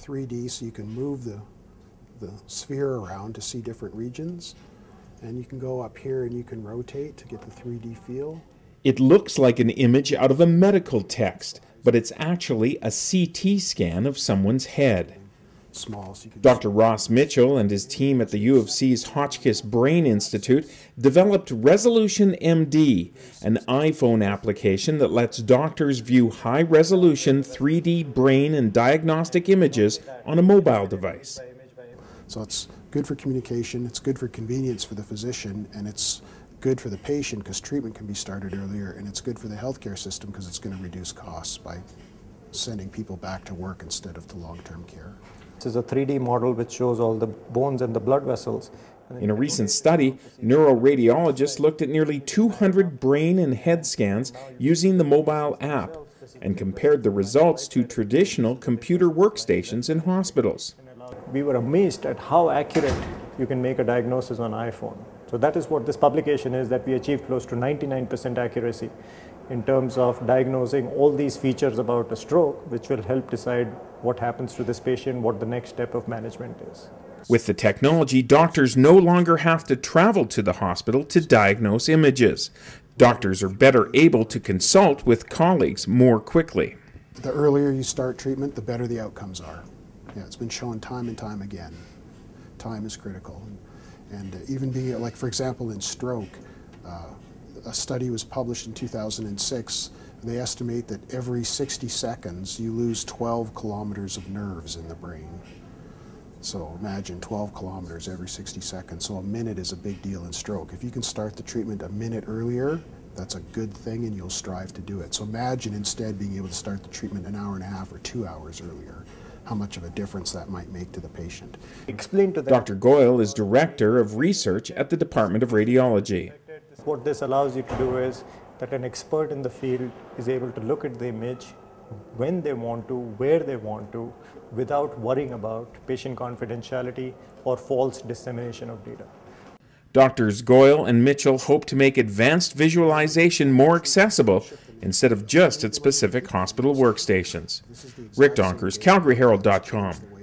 3D, so you can move the sphere around to see different regions. And you can go up here and you can rotate to get the 3D feel. It looks like an image out of a medical text, but it's actually a CT scan of someone's head. Small, so you can Dr. Ross Mitchell and his team at the U of C's Hotchkiss Brain Institute developed Resolution MD, an iPhone application that lets doctors view high-resolution 3D brain and diagnostic images on a mobile device. So it's good for communication, it's good for convenience for the physician, and it's good for the patient because treatment can be started earlier, and it's good for the healthcare system because it's going to reduce costs by sending people back to work instead of to long-term care. This is a 3D model which shows all the bones and the blood vessels. In a recent study, neuroradiologists looked at nearly 200 brain and head scans using the mobile app and compared the results to traditional computer workstations in hospitals. We were amazed at how accurate you can make a diagnosis on iPhone. So that is what this publication is, that we achieved close to 99% accuracy in terms of diagnosing all these features about a stroke, which will help decide what happens to this patient, what the next step of management is. With the technology, doctors no longer have to travel to the hospital to diagnose images. Doctors are better able to consult with colleagues more quickly. The earlier you start treatment, the better the outcomes are. Yeah, it's been shown time and time again. Time is critical. And even being, like for example in stroke, a study was published in 2006. They estimate that every 60 seconds you lose 12 kilometers of nerves in the brain. So imagine 12 kilometers every 60 seconds. So a minute is a big deal in stroke. If you can start the treatment a minute earlier, that's a good thing and you'll strive to do it. So imagine instead being able to start the treatment an hour and a half or 2 hours earlier. How much of a difference that might make to the patient. Explain to them. Dr. Goyle is Director of Research at the Department of Radiology. What this allows you to do is that an expert in the field is able to look at the image when they want to, where they want to, without worrying about patient confidentiality or false dissemination of data. Doctors Goyle and Mitchell hope to make advanced visualization more accessible instead of just at specific hospital workstations. Rick Donkers, CalgaryHerald.com.